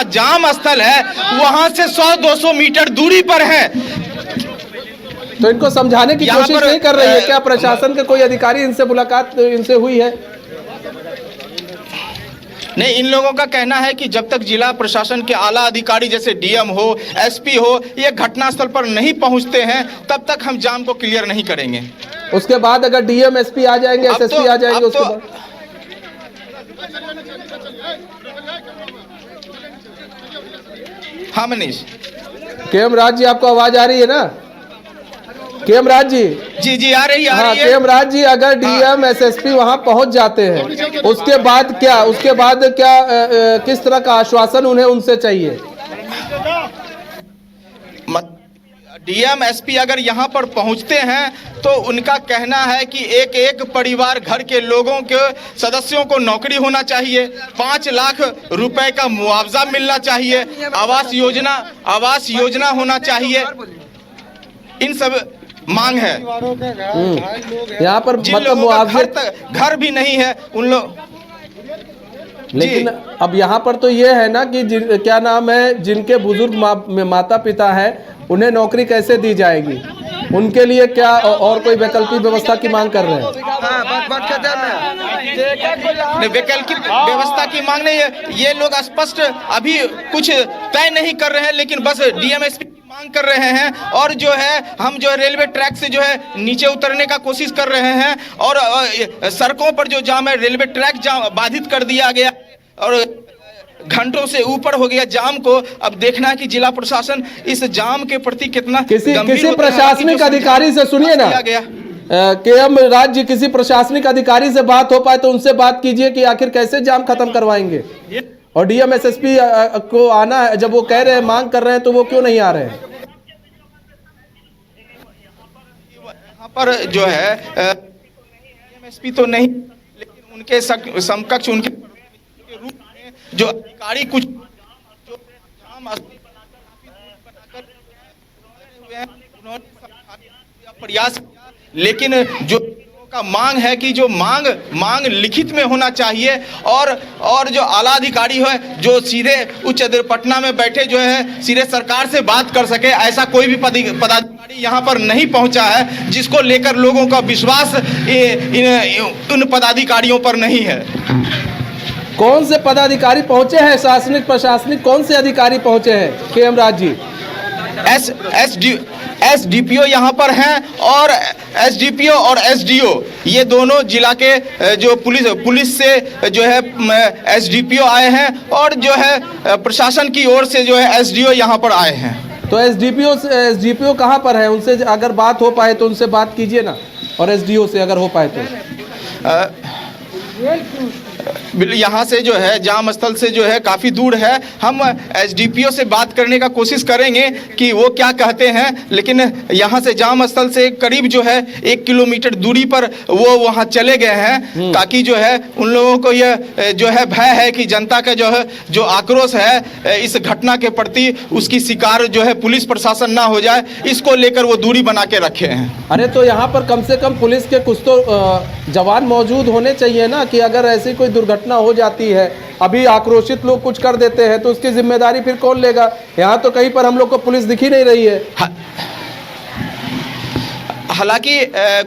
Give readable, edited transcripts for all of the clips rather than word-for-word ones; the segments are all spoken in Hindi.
जहां जाम स्थल है वहां से 100-200 मीटर दूरी पर है। तो इनको समझाने की कोशिश नहीं कर रही है क्या प्रशासन के कोई अधिकारी? इनसे मुलाकात इनसे हुई है? नहीं, इन लोगों का कहना है कि जब तक जिला प्रशासन के आला अधिकारी जैसे डीएम हो, एसपी हो, ये घटनास्थल पर नहीं पहुंचते हैं तब तक हम जाम को क्लियर नहीं करेंगे। उसके बाद अगर डीएम एसपी आ जाएंगे, एसएसपी आ जाएंगे, उसके बाद हाँ मनीष। केएम राज जी, आपको आवाज आ रही है ना? केएम राज जी, जी आ रही है। हाँ केएम राज जी, अगर डीएम एसएसपी वहां पहुंच जाते हैं उसके बाद क्या किस तरह का आश्वासन उन्हें उनसे चाहिए? डीएम एसपी अगर यहां पर पहुंचते हैं तो उनका कहना है कि एक एक परिवार घर के लोगों के सदस्यों को नौकरी होना चाहिए, 5 लाख रुपए का मुआवजा मिलना चाहिए, आवास योजना होना चाहिए। इन सब मांग है। यहाँ पर मतलब मुआवजे घर भी नहीं है उन लोग। लेकिन अब यहाँ पर तो ये है ना कि क्या नाम है, जिनके बुजुर्ग माता पिता है उन्हें नौकरी कैसे दी जाएगी? उनके लिए क्या और कोई वैकल्पिक व्यवस्था की मांग कर रहे हैं? वैकल्पिक व्यवस्था की मांग नहीं है, ये लोग स्पष्ट अभी कुछ तय नहीं कर रहे हैं, लेकिन बस डीएमएसपी मांग कर रहे हैं। और जो है हम जो है रेलवे ट्रैक से जो है नीचे उतरने का कोशिश कर रहे हैं और सड़कों पर जो जाम है, रेलवे ट्रैक जाम बाधित कर दिया गया और घंटों से ऊपर हो गया जाम को। अब देखना है कि जिला प्रशासन इस जाम के प्रति कितना किसी प्रशासनिक अधिकारी से सुनिए ना केएम राज जी, किसी प्रशासनिक अधिकारी से बात हो पाए तो उनसे बात कीजिए कि आखिर कैसे जाम खत्म करवाएंगे। और डीएम एसएसपी को आना है, जब वो कह रहे हैं मांग कर रहे हैं तो वो क्यों नहीं आ रहे हैं? यहाँ पर जो है डीएमएसपी तो नहीं, लेकिन उनके समकक्ष उनके रूप में जो अधिकारी कुछ जो जाम बनाकर हुए हैं, उन्होंने प्रयास किया, लेकिन जो का मांग है कि जो मांग लिखित में होना चाहिए और जो आला अधिकारी है जो सीधे उच्च अदालत पटना में बैठे जो है सीधे सरकार से बात कर सके, ऐसा कोई भी पदाधिकारी यहाँ पर नहीं पहुँचा है, जिसको लेकर लोगों का विश्वास उन पदाधिकारियों पर नहीं है। कौन से पदाधिकारी पहुंचे हैं? शासनिक प्रशासनिक कौन से अधिकारी पहुंचे हैं केएम राज जी? एसडीपीओ यहाँ पर हैं और एसडीपीओ और एसडीओ, ये दोनों जिला के जो पुलिस से जो है एसडीपीओ आए हैं और जो है प्रशासन की ओर से जो है एसडीओ यहाँ पर आए हैं। तो एसडीपीओ कहाँ पर है? उनसे अगर बात हो पाए तो उनसे बात कीजिए ना, और एसडीओ से अगर हो पाए तो। यहाँ से जो है जाम स्थल से जो है काफ़ी दूर है। हम एसडीपीओ से बात करने का कोशिश करेंगे कि वो क्या कहते हैं, लेकिन यहाँ से जाम स्थल से करीब जो है 1 किलोमीटर दूरी पर वो वहाँ चले गए हैं, ताकि जो है उन लोगों को ये जो है भय है कि जनता का जो है जो आक्रोश है इस घटना के प्रति उसकी शिकार जो है पुलिस प्रशासन ना हो जाए, इसको लेकर वो दूरी बना के रखे हैं। अरे तो यहाँ पर कम से कम पुलिस के कुछ तो जवान मौजूद होने चाहिए ना, कि अगर ऐसी कोई दुर्घटना हो जाती है, अभी आक्रोशित लोग कुछ कर देते हैं तो उसकी जिम्मेदारी फिर कौन लेगा? यहाँ तो कहीं पर हम लोग को पुलिस दिखी नहीं रही है। हालांकि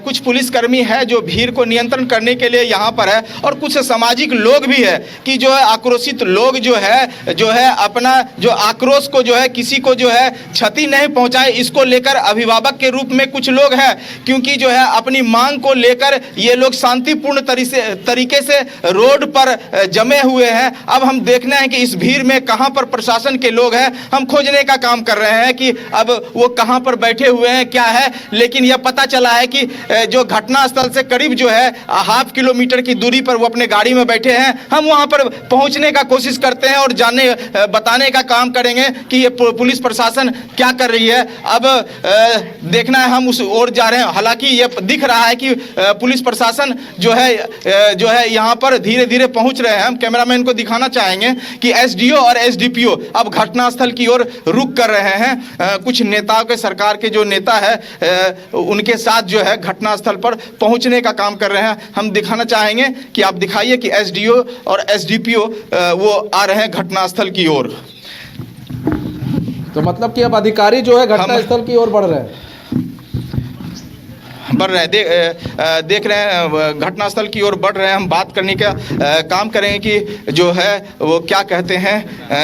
कुछ पुलिसकर्मी है जो भीड़ को नियंत्रण करने के लिए यहाँ पर है, और कुछ सामाजिक लोग भी है कि जो है आक्रोशित लोग जो है अपना जो आक्रोश को जो है किसी को जो है क्षति नहीं पहुँचाए, इसको लेकर अभिभावक के रूप में कुछ लोग हैं, क्योंकि जो है अपनी मांग को लेकर ये लोग शांतिपूर्ण तरीके से रोड पर जमे हुए हैं। अब हम देखना है कि इस भीड़ में कहाँ पर प्रशासन के लोग हैं, हम खोजने का काम कर रहे हैं कि अब वो कहाँ पर बैठे हुए हैं क्या है। लेकिन यह पता चला है कि जो घटना स्थल से करीब जो है 0.5 किलोमीटर की दूरी पर वो अपने गाड़ी में बैठे हैं। हम वहां पर पहुंचने का कोशिश करते हैं और बताने का काम करेंगे कि ये पुलिस प्रशासन क्या कर रही है। अब देखना है, हम उस ओर जा रहे हैं। हालांकि ये दिख रहा है कि पुलिस प्रशासन जो है यहाँ पर धीरे धीरे पहुंच रहे हैं। हम कैमरामैन को दिखाना चाहेंगे कि एसडीओ और एसडीपीओ अब घटनास्थल की ओर रुक कर रहे हैं। कुछ नेताओं के, सरकार के जो नेता है उनके साथ जो है घटनास्थल पर पहुंचने का काम कर रहे हैं। हम दिखाना चाहेंगे कि आप दिखाइए कि एसडीओ और एसडीपीओ वो आ रहे हैं घटनास्थल की ओर। तो मतलब कि अब अधिकारी जो है घटनास्थल की ओर बढ़ रहे हैं। बढ़ रहे हैं, देख रहे हैं घटनास्थल की ओर बढ़ रहे हैं। हम बात करने का काम करेंगे कि जो है वो क्या कहते हैं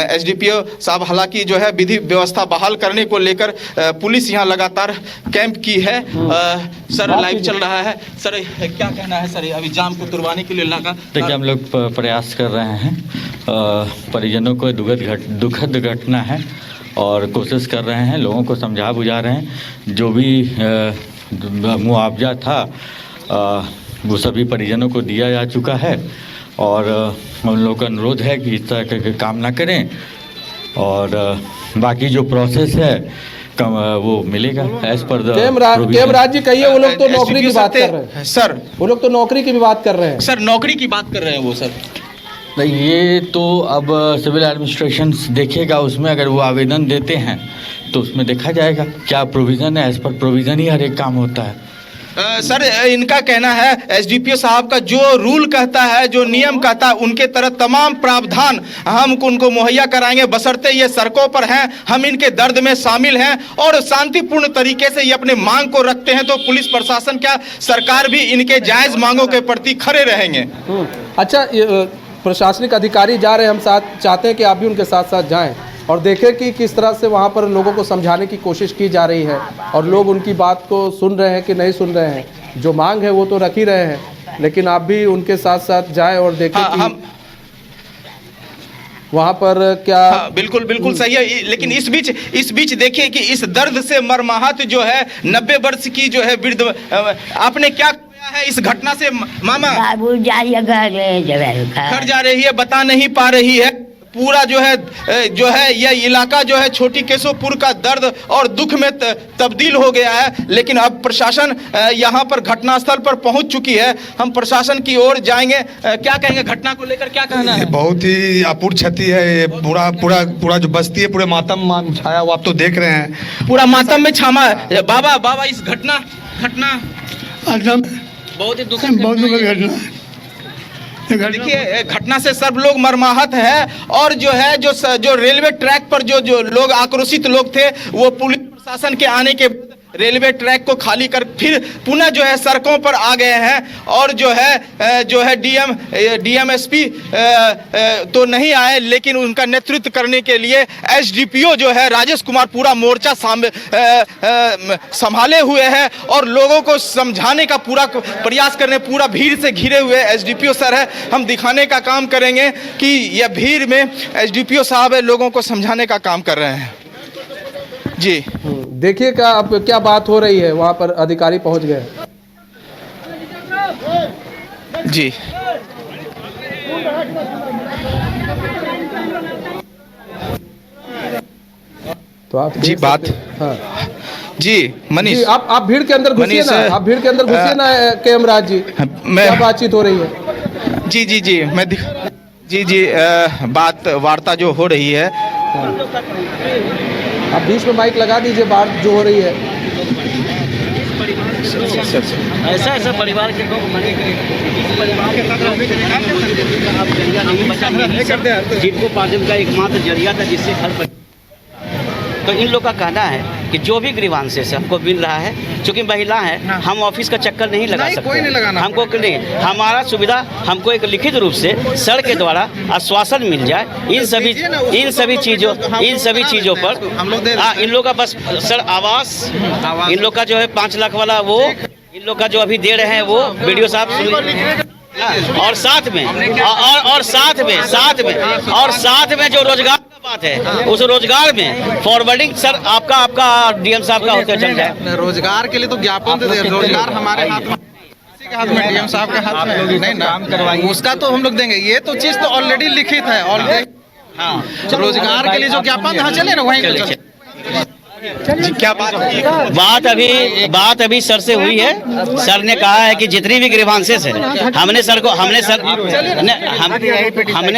एसडीपीओ साहब। हालांकि जो है विधि व्यवस्था बहाल करने को लेकर पुलिस यहाँ लगातार कैंप की है। सर लाइव चल रहा है। सर क्या कहना है सर, अभी जाम को तुड़वाने के लिए लगा? देखिए, हम लोग प्रयास कर रहे हैं। परिजनों को दुखद घटना है और कोशिश कर रहे हैं, लोगों को समझा बुझा रहे हैं। जो भी मुआवजा था वो सभी परिजनों को दिया जा चुका है और हम लोग का अनुरोध है कि इस तरह के काम ना करें और बाकी जो प्रोसेस है वो मिलेगा एज पर द केमराज जी कहिए, वो लोग तो नौकरी की बात कर रहे हैं सर। वो लोग तो नौकरी की भी बात कर रहे हैं सर, नौकरी की बात कर रहे हैं वो सर। नहीं, ये तो अब सिविल एडमिनिस्ट्रेशन देखेगा। उसमें अगर वो आवेदन देते हैं तो उसमें देखा जाएगा क्या प्रोविज़न है। एज पर प्रोविज़न ही हर एक काम होता है। सर, इनका कहना है एसडीपीओ साहब का जो रूल कहता है, जो नियम कहता है, उनके तरह तमाम प्रावधान हम उनको मुहैया कराएंगे, बशर्ते ये सड़कों पर हैं, हम इनके दर्द में शामिल हैं और शांतिपूर्ण तरीके से ये अपने मांग को रखते हैं। तो पुलिस प्रशासन क्या सरकार भी इनके जायज़ मांगों के प्रति खड़े रहेंगे। अच्छा, प्रशासनिक अधिकारी जा रहे हैं, हम साथ चाहते हैं कि आप भी उनके साथ साथ जाएं और देखें कि किस तरह से वहाँ पर लोगों को समझाने की कोशिश की जा रही है और लोग उनकी बात को सुन रहे हैं कि नहीं सुन रहे हैं। जो मांग है वो तो रख ही रहे हैं, लेकिन आप भी उनके साथ साथ जाएं और देखें कि हम वहाँ पर क्या। बिल्कुल बिल्कुल सही है। लेकिन इस बीच देखिए कि इस दर्द से मरमाहत जो है 90 वर्ष की जो है वृद्ध, आपने क्या है इस घटना से? मामा बाबू जा रही है घर जा रही है, बता नहीं पा रही है। पूरा जो है यह इलाका जो है छोटी केशवपुर का दर्द और दुख में तब्दील हो गया है। लेकिन अब प्रशासन यहाँ पर घटनास्थल पर पहुँच चुकी है। हम प्रशासन की ओर जाएंगे। क्या कहेंगे घटना को लेकर, क्या कहना है? बहुत ही अपूर्ण क्षति है ये। पूरा जो बस्ती है पूरे मातम छाया हुआ, आप तो देख रहे हैं। पूरा मातम में छामा है। बाबा इस घटना बहुत ही दुखद घटना। देखिए, घटना से सब लोग मर्माहत है और जो है जो रेलवे ट्रैक पर जो लोग आक्रोशित लोग थे, वो पुलिस प्रशासन के आने के रेलवे ट्रैक को खाली कर फिर पुनः जो है सड़कों पर आ गए हैं। और जो है डीएमएसपी तो नहीं आए, लेकिन उनका नेतृत्व करने के लिए एसडीपीओ जो है राजेश कुमार पूरा मोर्चा संभाले हुए हैं और लोगों को समझाने का पूरा प्रयास करने, पूरा भीड़ से घिरे हुए एसडीपीओ सर है। हम दिखाने का काम करेंगे कि यह भीड़ में एसडीपीओ साहब है, लोगों को समझाने का काम कर रहे हैं। जी देखिए क्या बात हो रही है। वहाँ पर अधिकारी पहुँच गए। जी तो आप जी बात। हाँ जी मनीष जी, आप भीड़ के अंदर घुसिए ना, आप भीड़ के अंदर घुसिए ना केमराज जी। क्या बातचीत हो रही है? जी मैं जी बात वार्ता जो हो रही है। आप बीच में माइक लगा दीजिए, बात जो हो रही है। ऐसा परिवार के लोग मने जिनको उपार्जन का एकमात्र जरिया था, जिससे घर। तो इन लोग का कहना है कि जो भी ग्रीवांसेस हमको मिल रहा है, चूँकि महिला है, हम ऑफिस का चक्कर नहीं लगा सकते। कोई नहीं लगाना हमको नहीं। हमारा सुविधा हमको एक लिखित रूप से सर के द्वारा आश्वासन मिल जाए। इन सभी चीज़ों पर हम लोग इन लोग का बस सर आवास, इन लोग का जो है 5 लाख वाला वो इन लोग का जो अभी दे रहे हैं वो वीडियो साहब। और साथ में जो रोजगार का बात है, उस रोजगार में फॉरवर्डिंग सर आपका डीएम साहब का होते चल जाए। रोजगार के लिए तो ज्ञापन दे दे, रोजगार हमारे हाथ में, डीएम साहब के हाथ में नहीं ना, उसका तो हम लोग देंगे। ये तो चीज तो ऑलरेडी लिखित है। ऑलरेडी हाँ, रोजगार के लिए जो ज्ञापन, हाँ चले ना वहीं पे चले। जी क्या बात हुई? बात अभी सर से हुई है। सर ने कहा है कि जितनी भी ग्रीवांसेस है हमने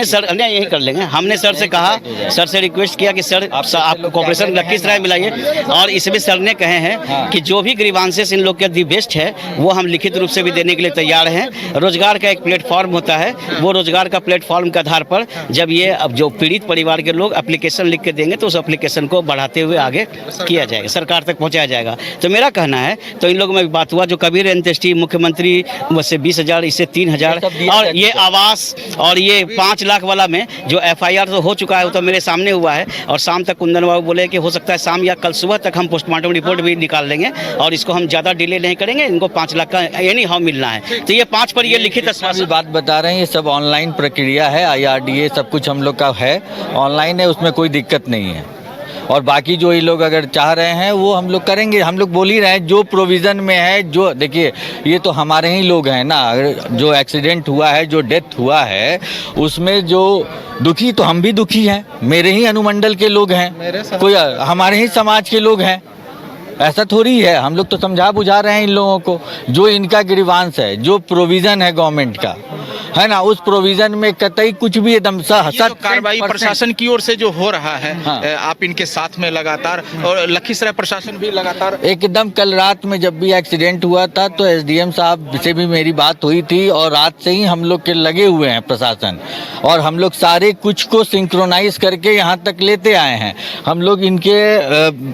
सर यही कर लेंगे। हमने सर से कहा, सर से रिक्वेस्ट किया कि सर आप कॉर्पोरेशन लखीसराय मिलाइए, और इसमें सर ने कहे हैं कि जो भी ग्रीवांसेस इन लोग के दी बेस्ट है वो हम लिखित रूप से भी देने के लिए तैयार हैं। रोजगार का एक प्लेटफॉर्म होता है, वो रोजगार का प्लेटफॉर्म के आधार पर जब ये अब जो पीड़ित परिवार के लोग एप्लीकेशन लिख के देंगे तो उस एप्लीकेशन को बढ़ाते हुए आगे किया जाएगा, सरकार तक पहुंचाया जाएगा। तो मेरा कहना है, तो इन लोगों में बात हुआ जो कबीर अंत्येष्टि मुख्यमंत्री से 20,000 इससे 3,000 और ये आवास और ये 5 लाख वाला में जो FIR तो हो चुका है वो तो मेरे सामने हुआ है। और शाम तक कुंदन बाबू बोले कि हो सकता है शाम या कल सुबह तक हम पोस्टमार्टम रिपोर्ट भी निकाल लेंगे और इसको हम ज़्यादा डिले नहीं करेंगे। इनको 5 लाख का एनी हाउ मिलना है। तो ये 5 पर ये लिखित बात बता रहे हैं, ये सब ऑनलाइन प्रक्रिया है, IRDA सब कुछ हम लोग का है, ऑनलाइन है, उसमें कोई दिक्कत नहीं है। और बाकी जो ये लोग अगर चाह रहे हैं वो हम लोग करेंगे। हम लोग बोल ही रहे हैं जो प्रोविज़न में है, जो देखिए ये तो हमारे ही लोग हैं ना, जो एक्सीडेंट हुआ है, जो डेथ हुआ है, उसमें जो दुखी तो हम भी दुखी हैं, मेरे ही अनुमंडल के लोग हैं, कोई हमारे ही समाज के लोग हैं। ऐसा थोड़ी है, हम लोग तो समझा बुझा रहे हैं इन लोगों को। जो इनका ग्रीवांस है, जो प्रोविज़न है गवर्नमेंट का, है ना, उस प्रोविज़न में कतई कुछ भी एकदम कार्रवाई प्रशासन की ओर से जो हो रहा है, आप इनके साथ में लगातार, और लखीसराय प्रशासन भी लगातार एकदम। कल रात में जब भी एक्सीडेंट हुआ था तो SDM साहब से भी मेरी बात हुई थी, और रात से ही हम लोग के लगे हुए हैं प्रशासन, और हम लोग सारे कुछ को सिंक्रोनाइज करके यहाँ तक लेते आए हैं। हम लोग इनके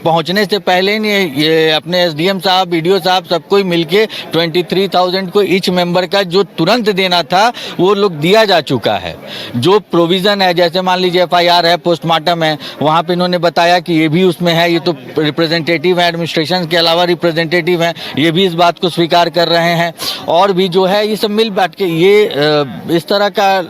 पहुँचने से पहले ये अपने SDM साहब, BDO साहब सबको ही मिलके 23,000 को ईच मेंबर का जो तुरंत देना था वो लोग दिया जा चुका है। जो प्रोविज़न है, जैसे मान लीजिए FIR है, पोस्टमार्टम है, वहाँ पे इन्होंने बताया कि ये भी उसमें है। ये तो रिप्रेजेंटेटिव है, एडमिनिस्ट्रेशन के अलावा रिप्रेजेंटेटिव हैं, ये भी इस बात को स्वीकार कर रहे हैं। और भी जो है ये सब मिल बैठ के ये इस तरह का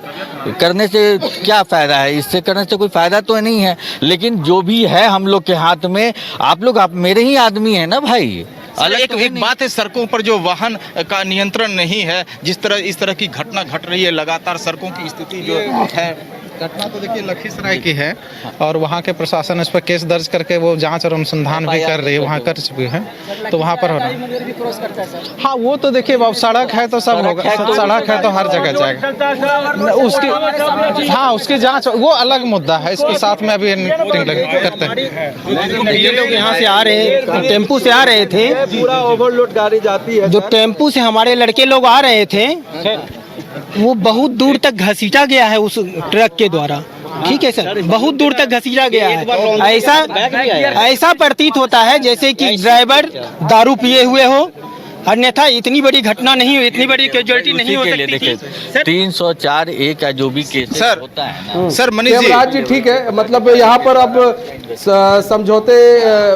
करने से क्या फ़ायदा है? इससे करने से कोई फ़ायदा तो नहीं है। लेकिन जो भी है हम लोग के हाथ में, आप मेरे ही आदमी हैं ना भाई। एक बात है, सड़कों पर जो वाहन का नियंत्रण नहीं है, इस तरह की घटना घट रही है लगातार, सड़कों की स्थिति जो है। घटना तो देखिए लखीसराय की है, और वहाँ के प्रशासन इस पर केस दर्ज करके वो जांच और अनुसंधान भी कर रही है, वहाँ कर चुके हैं, तो वहाँ पर होना। हाँ, वो तो देखिए अब सड़क है तो सब होगा, सड़क है तो हर जगह जाएगा उसकी। हाँ, उसकी जांच वो अलग मुद्दा है, इसके साथ में अभी करते हैं। ये लोग यहाँ से आ रहे, टेम्पू से आ रहे थे, पूरा ओवरलोड गाड़ी जाती है। जो टेम्पू से हमारे लड़के लोग आ रहे थे वो बहुत दूर तक घसीटा गया है उस ट्रक के द्वारा। ठीक है सर, बहुत दूर तक घसीटा गया है। ऐसा प्रतीत होता है जैसे कि ड्राइवर दारू पिए हुए हो, अन्यथा इतनी बड़ी घटना नहीं हुई, इतनी बड़ी कैजुअलिटी नहीं हो सकती थी। 304A का जो भी केस सर होता है सर मनीष जी ठीक है, मतलब यहाँ पर अब समझौते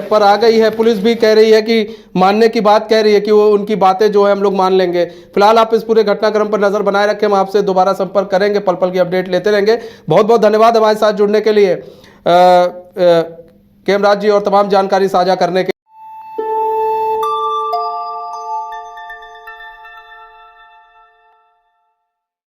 पर आ गई है। पुलिस भी कह रही है कि मानने की बात कह रही है कि वो उनकी बातें जो है हम लोग मान लेंगे। फिलहाल आप इस पूरे घटनाक्रम पर नजर बनाए रखें, हम आपसे दोबारा संपर्क करेंगे, पल पल की अपडेट लेते रहेंगे। बहुत बहुत धन्यवाद हमारे साथ जुड़ने के लिए, केमराज जी, और तमाम जानकारी साझा करने के